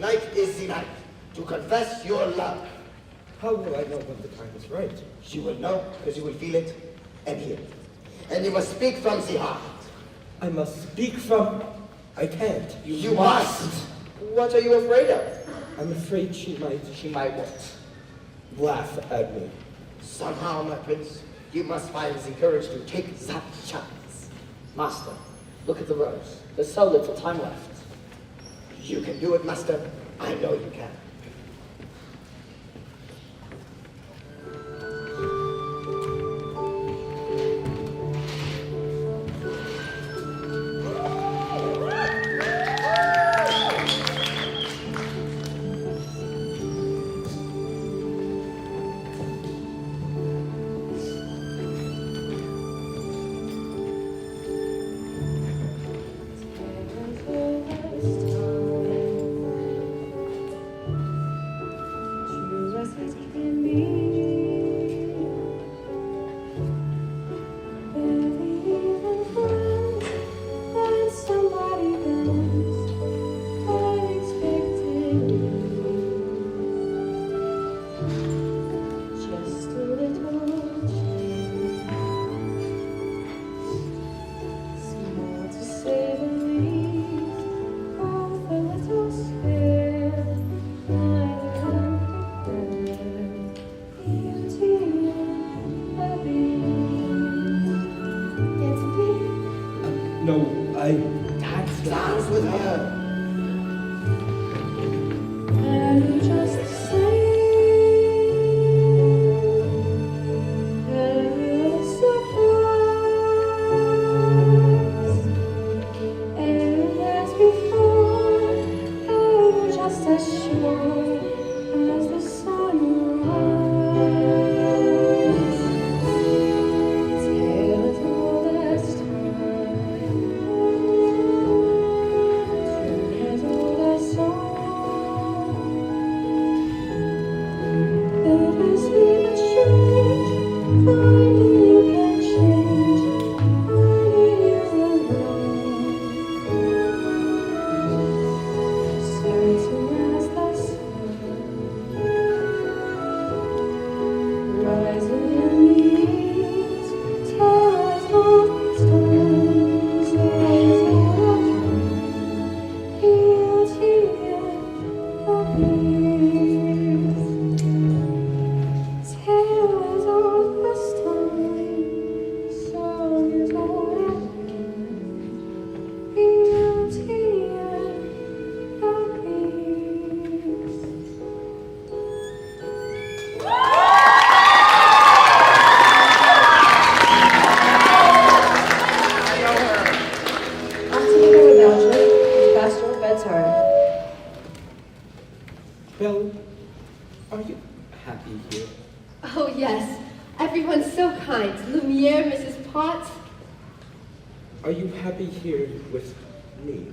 Tonight is the night to confess your love. How will I know when the time is right? You will know because you will feel it and hear it. And you must speak from the heart. I must speak from... I can't. You must. What are you afraid of? I'm afraid she might She might what? laugh at me. Somehow, my prince, you must find the courage to take that chance. Master, look at the rose. There's so little time left. You can do it, master. I know you can. No, I... Dance with her. And just say a surprise. And as before, and just as sure as the sunrise. Tale as old as time, tune as old as song. It has been a change, finding you can change, finding you alone. Certain as the sun, rising in the east, tall as old stones, always out of beauty and the beast. Tale as old as time, song as old as beauty and the beast. Antonina Rebellion is pastoral bedtime. Belle, are you happy here? Oh, yes. Everyone's so kind. Lumiere, Mrs. Potts. Are you happy here with me?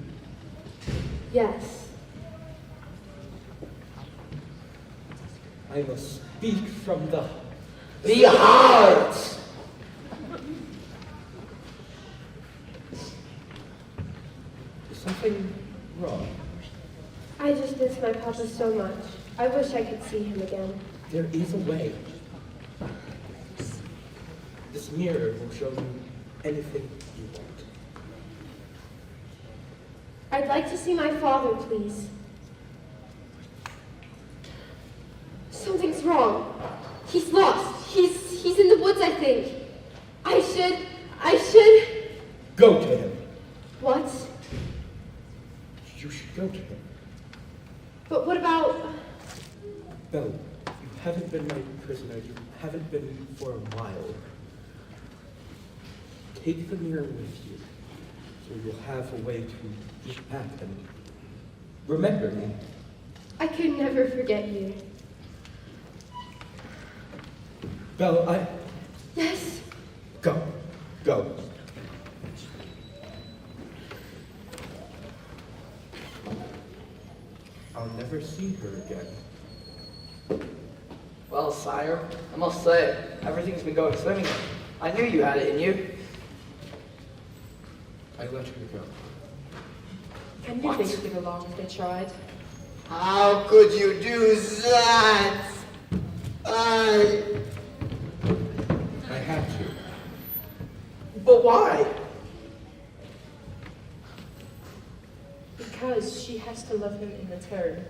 Yes. I must speak from the... The heart. Is something wrong? I just miss my papa so much. I wish I could see him again. There is a way. This mirror will show you anything you want. I'd like to see my father, please. Something's wrong. He's lost. He's in the woods, I think. I should... Go to him. What? You should go to him. But what about... Belle, you haven't been my prisoner. You haven't been for a while. Take the mirror with you, so you'll have a way to look back and remember me. I could never forget you. Belle, I... Yes? Go. Go. I'll never see her again. Well, sire, I must say, everything's been going swimmingly. I knew you had it in you. I let her go. I knew they could get along if they tried. How could you do that? I had to. But why? Because she has to love him in return.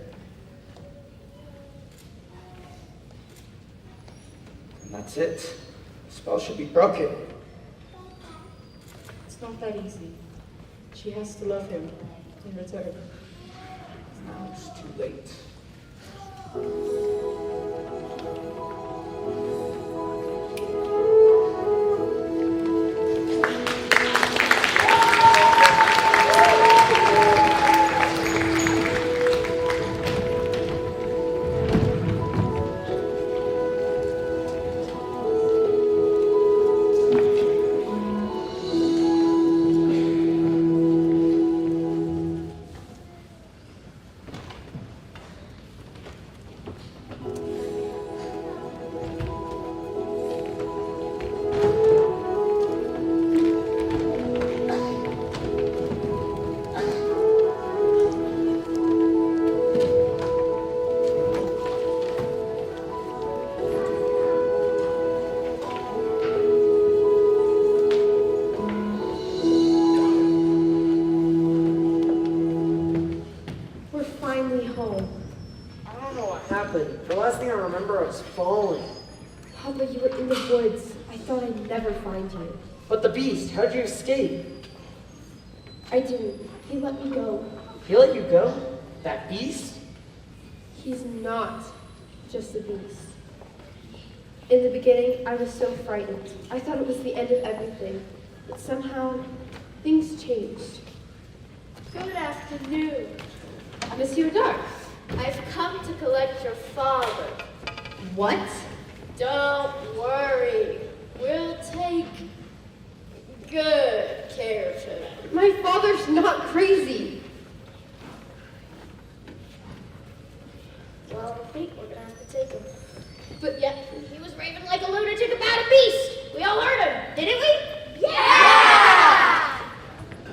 And that's it. The spell should be broken. It's not that easy. She has to love him in return. Now it's too late. We're finally home. don't know what happened. The last thing I remember, I was falling. Papa, you were in the woods. I thought I'd never find you. But the beast, how'd you escape? I didn't. He let me go. He let you go? That beast? He's not just a beast. In the beginning, I was so frightened. I thought it was the end of everything. But somehow, things changed. Good afternoon. Monsieur Dark. I've come to collect your father. What? Don't worry. We'll take good care of him. My father's not crazy. Well, I think we're gonna have to take him. But Yeah, he was raving like a lunatic about a beast. We all heard him, didn't we? Yeah!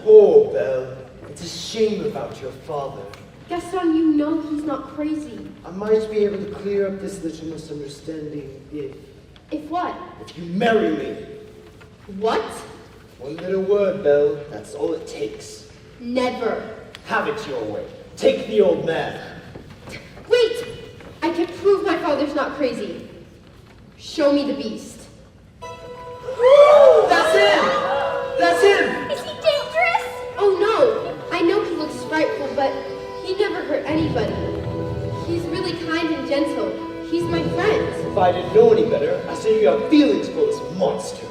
Poor Belle. It's a shame about your father. Gaston, you know he's not crazy. I might be able to clear up this little misunderstanding If what? if you marry me. What? One little word, Belle. That's all it takes. Never. Have it your way. Take the old man. Wait! I can prove my father's not crazy. Show me the beast. That's him! That's him! Is he dangerous? Oh no! I know he looks frightful, but he never hurt anybody. He's really kind and gentle. He's my friend. If I didn't know any better, I say you have feelings for this monster.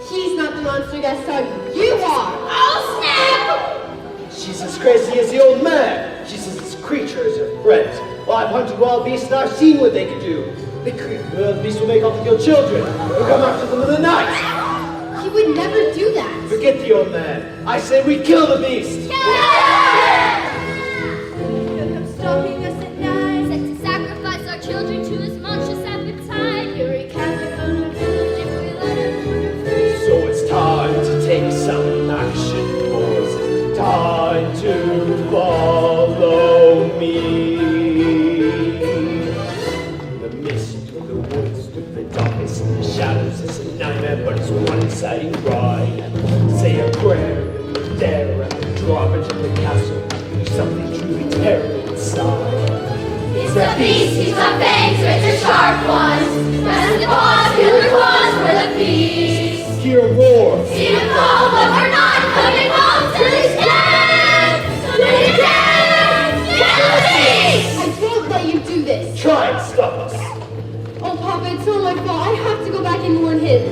He's not the monster, Gaston. You are! Oh, snap! She's as crazy as the old man. She says this creature is her friend. Well, I've hunted wild beasts and I've seen what they can do. The beast will make off with your children. We'll come after them in the night. He would never do that. Forget the old man. I say we kill the beast. Stalking us at night, set to sacrifice our children to his monstrous appetite. He'll wreak havoc on our village if we let him wander free. So it's time to take some action, boys. It's time to follow me. The mist through the woods with the darkness and the shadows is a nightmare, but it's one exciting ride. Say a prayer and we're there at the drawbridge of the castle. There's something truly terrible inside. It's the beast, he's got fangs, rich or sharp ones. Massive paws, killer claws for the beast. Hear a roar. See him fall, but we're not coming home till he's dead. Till he's dead. Kill the beast! I won't let you do this. Try and stop us. Oh, Papa, it's all my fault. I have to go back and warn him.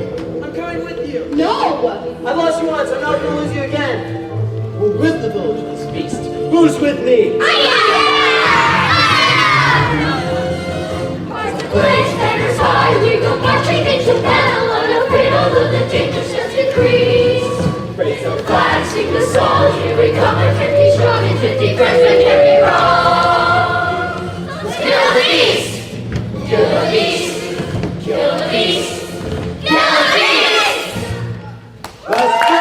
I'm coming with you. No! I lost you once, I'm not gonna lose you again. We'll rid the village of this beast. Who's with me? Place banners high, we go marching into battle, unafraid although the dangers just increase. Raise our Flag, sing the song, here we come, we're 50 strong and 50 friends, but can't be wrong. Kill the beast! Kill the beast! Kill the beast! Kill the beast! Let's go!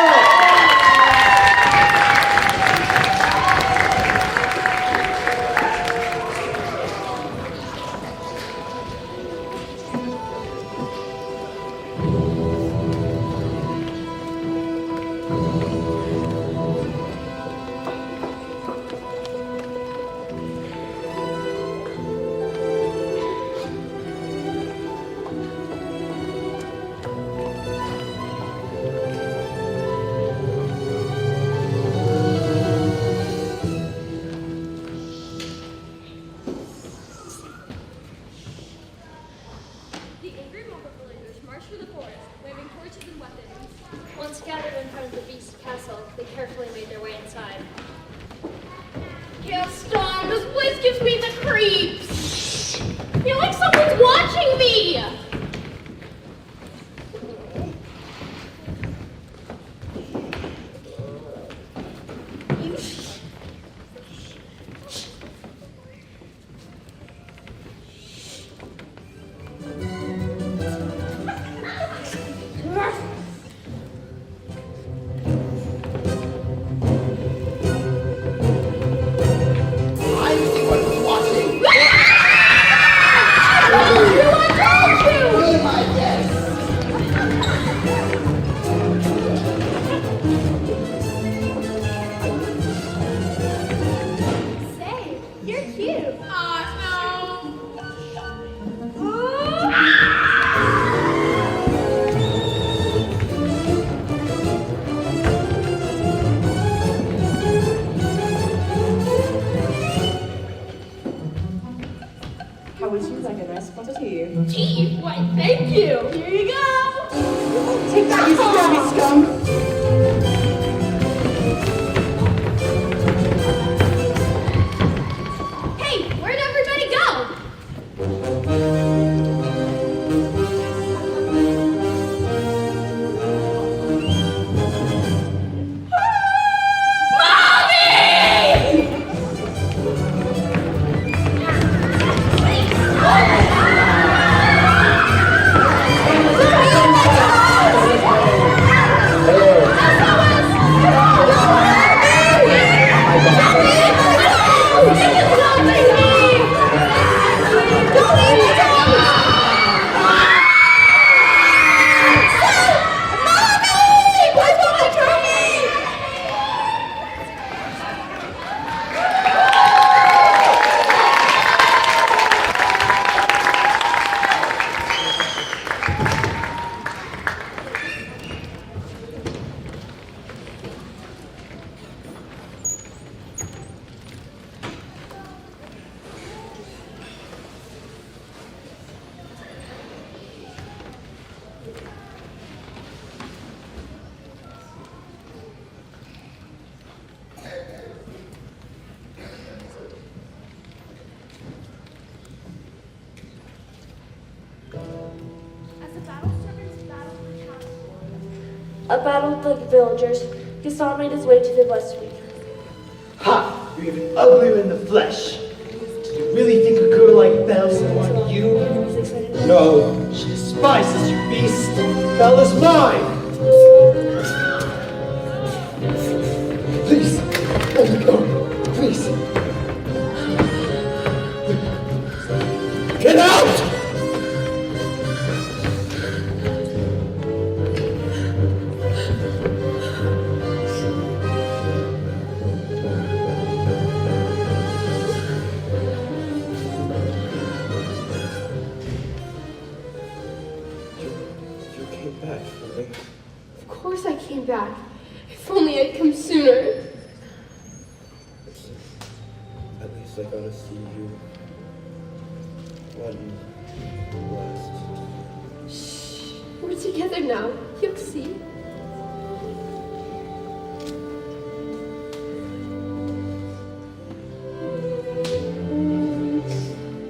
gives me the creeps. I feel like someone's watching me. I'm the one who's watching. Be my guest. Say, you're cute. Awesome. How would you like a nice pot of tea? Tea? Why, thank you. Here you go. Take that, you scummy scum! Hey, where'd everybody go? As the battle servants battled the town. A battle with the villagers, Gaston made his way to the west wing. Ha! You're even uglier in the flesh. Do you really think a girl like Belle's want you? No, she despises you, beast. Belle is mine. Please, let me go. Please. Get out! You came back for me. Of course I came back. If only I'd come sooner. At least I got to see you one last. Shh. We're together now. You'll see.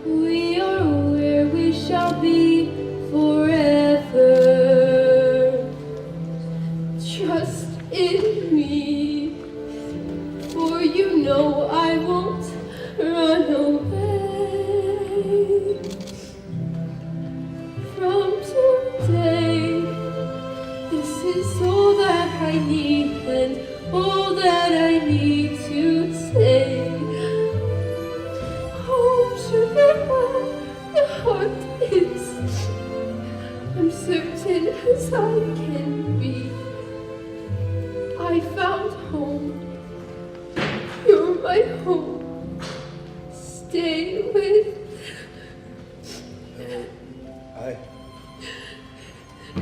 We are where we shall be forever. Trust in me, for you know I won't run away. From today, this is all that I need and all that I need to say. Home should be where the heart is. I'm certain as I can be. I found home. You're my home. Stay with.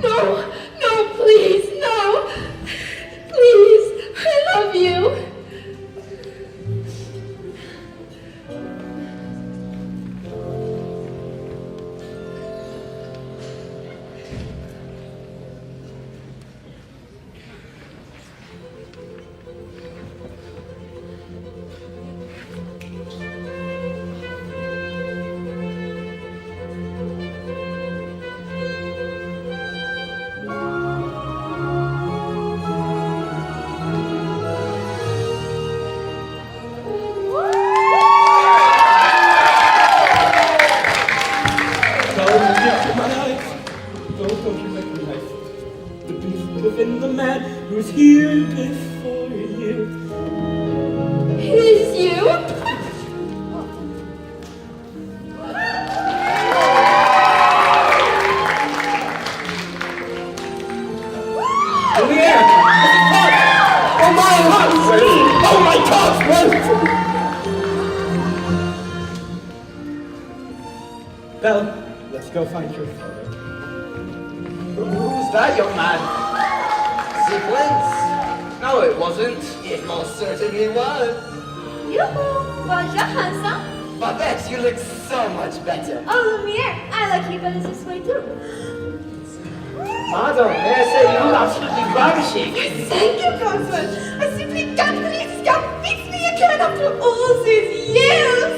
No, no, please, no. Please, I love you. driven the man who's here before you. It is you? Lumiere! Oh my God! Oh my God! Belle, let's go find your father. Who's that young man? Sequence? No, it wasn't. It most certainly was. Yoo-hoo! Bonjour, handsome. Babette, you look so much better. Oh, Lumiere, I like you better this way too. Madam, may I say you look absolutely ravishing. Thank you, Consul. I simply can't believe this guy fits me again after all these years.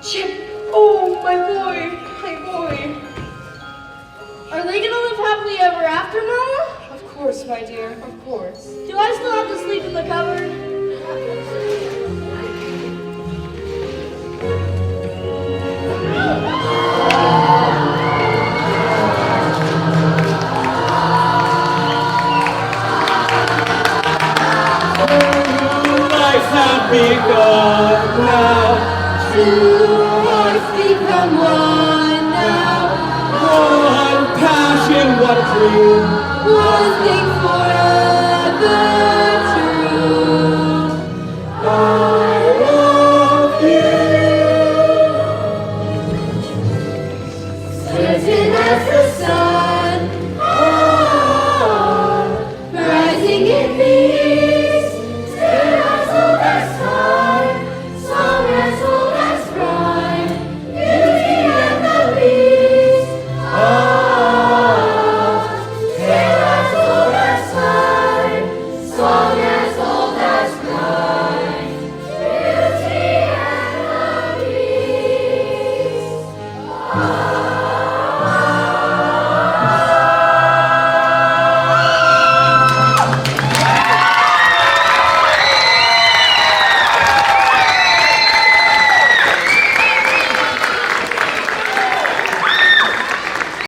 Chip, oh my boy, my boy. Are they gonna live happily ever after, Mama? Of course, my dear, of course. Do I still have to sleep in the cupboard? Life has begun now. Two hearts become one now. One passion, one dream. One thing forever.